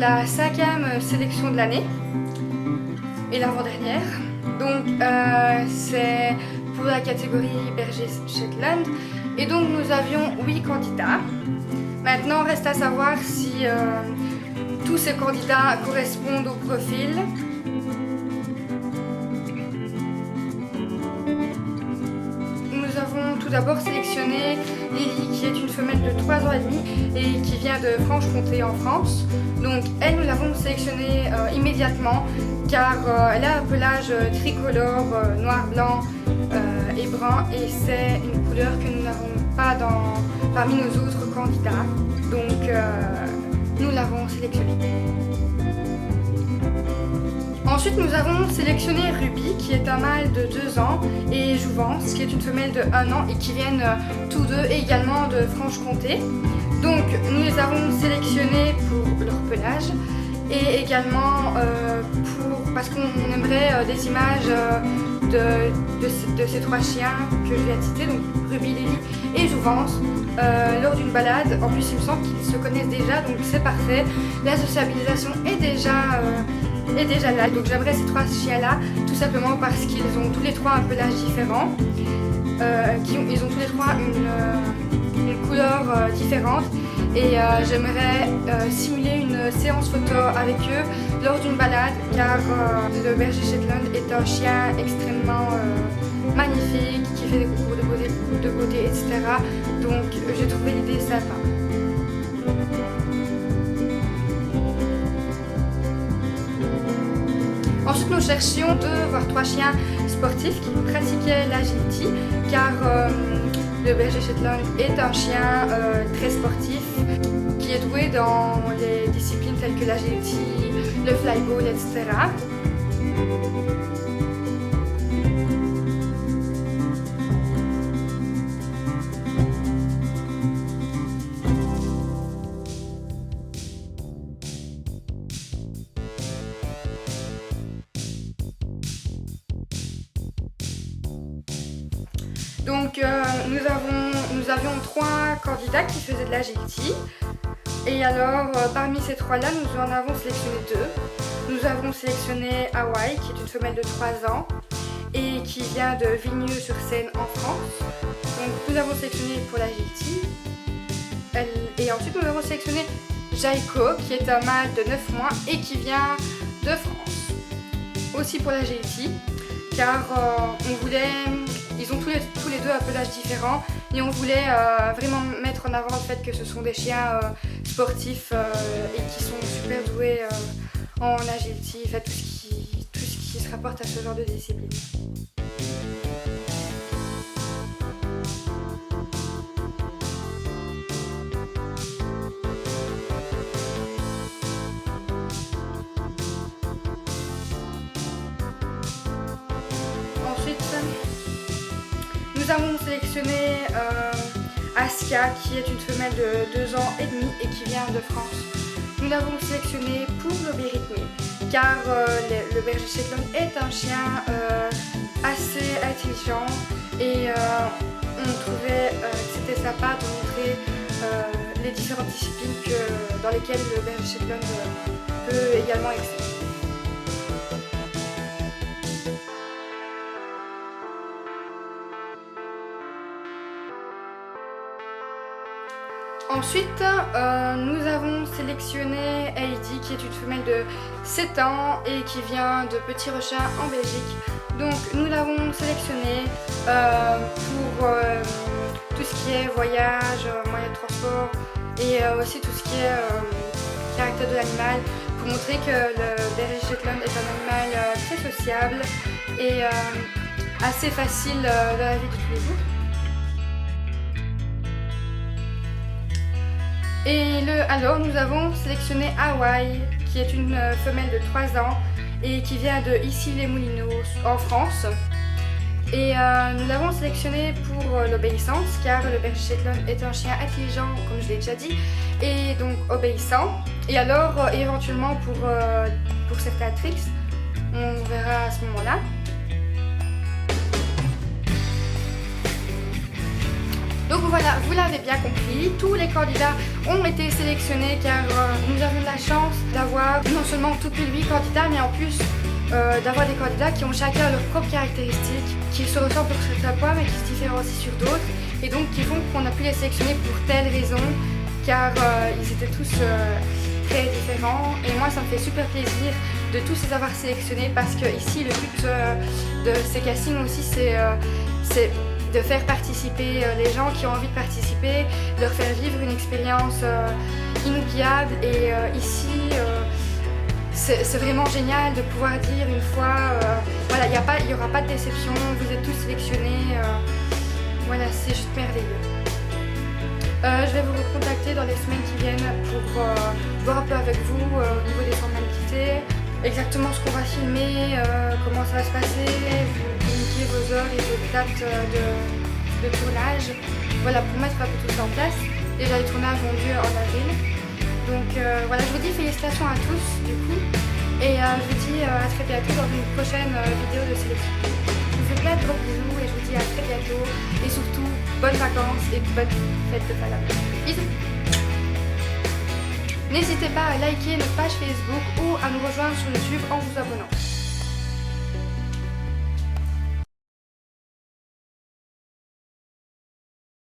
la 5e sélection de l'année et l'avant-dernière. Donc c'est pour la catégorie berger Shetland et donc nous avions 8 candidats. Maintenant reste à savoir si tous ces candidats correspondent au profil. Nous avons tout d'abord sélectionné Lily, qui est une femelle de 3 ans et demi et qui vient de Franche-Comté en France. Donc elle, nous l'avons sélectionnée immédiatement car elle a un pelage tricolore, noir, blanc et brun, et c'est une couleur que nous n'avons pas parmi nos autres candidats. Donc nous l'avons sélectionnée. Ensuite, nous avons sélectionné Ruby, qui est un mâle de 2 ans, et Jouvence, qui est une femelle de 1 an et qui viennent tous deux également de Franche-Comté. Donc, nous les avons sélectionnés pour leur pelage et également parce qu'on aimerait des images de ces 3 chiens que je viens de citer, donc Ruby, Lily et Jouvence, lors d'une balade. En plus, il me semble qu'ils se connaissent déjà, donc c'est parfait. La sociabilisation est déjà là. Donc j'aimerais ces 3 chiens-là, tout simplement parce qu'ils ont tous les 3 un pelage différent. Ils ont tous les 3 une couleur différente. Et j'aimerais simuler une séance photo avec eux lors d'une balade, car le berger Shetland est un chien extrêmement magnifique, qui fait des concours de beauté, etc. Donc j'ai trouvé l'idée sympa. Ensuite, nous cherchions 2 voire 3 chiens sportifs qui pratiquaient l'agility, car le berger Shetland est un chien très sportif, qui est doué dans les disciplines telles que l'agility, le flyball, etc. Donc nous avions 3 candidats qui faisaient de l'agility. Et alors parmi ces 3-là, nous en avons sélectionné 2. Nous avons sélectionné Hawaii, qui est une femelle de 3 ans et qui vient de Vigneux-sur-Seine en France. Donc nous avons sélectionné pour l'agility. Et ensuite nous avons sélectionné Jaiko, qui est un mâle de 9 mois et qui vient de France. Aussi pour l'agility, car ils ont tous les deux un pelage différent et on voulait vraiment mettre en avant le fait que ce sont des chiens sportifs et qui sont super doués en agility, enfin, tout ce qui se rapporte à ce genre de discipline. Ensuite, nous avons sélectionné Asia, qui est une femelle de 2 ans et demi et qui vient de France. Nous l'avons sélectionnée pour l'obérythmie, car le berger Shetland est un chien assez intelligent et on trouvait que c'était sympa de montrer les différentes disciplines dans lesquelles le berger Shetland peut également exceller. Ensuite, nous avons sélectionné Heidi, qui est une femelle de 7 ans et qui vient de Petit Rochin en Belgique. Donc nous l'avons sélectionnée pour tout ce qui est voyage, moyen de transport et aussi tout ce qui est caractère de l'animal, pour montrer que le berger Shetland est un animal très sociable et assez facile dans la vie de tous les jours. Et alors nous avons sélectionné Hawaii, qui est une femelle de 3 ans et qui vient de Issy-les-Moulineaux en France. Et nous l'avons sélectionnée pour l'obéissance, car le berger Shetland est un chien intelligent, comme je l'ai déjà dit, et donc obéissant. Et alors éventuellement pour certains tricks, on verra à ce moment-là. Donc voilà, vous l'avez bien compris, tous les candidats ont été sélectionnés car nous avons de la chance d'avoir non seulement tout que 8 candidats, mais en plus d'avoir des candidats qui ont chacun leurs propres caractéristiques, qui se ressemblent pour certains points mais qui se différencient sur d'autres, et donc qui font qu'on a pu les sélectionner pour telle raison, car ils étaient tous très différents. Et moi ça me fait super plaisir de tous les avoir sélectionnés, parce que ici le but de ces castings aussi c'est de faire participer les gens qui ont envie de participer, de leur faire vivre une expérience inoubliable. Et ici c'est vraiment génial de pouvoir dire une fois, voilà, il n'y aura pas de déception, vous êtes tous sélectionnés, voilà, c'est juste merveilleux. Je vais vous recontacter dans les semaines qui viennent pour voir un peu avec vous au niveau des formalités, exactement ce qu'on va filmer, comment ça va se passer, vous communiquer vos heures et vos dates de tournage, voilà, pour mettre un peu tout ça en place. Déjà les tournages ont lieu en avril. Donc voilà, je vous dis félicitations à tous du coup, et je vous dis à très bientôt dans une prochaine vidéo de sélection. Je vous fais plein de gros bisous et je vous dis à très bientôt, et surtout bonnes vacances et bonnes fêtes de fin d'année. Bisous. N'hésitez pas à liker notre page Facebook ou à nous rejoindre sur YouTube en vous abonnant.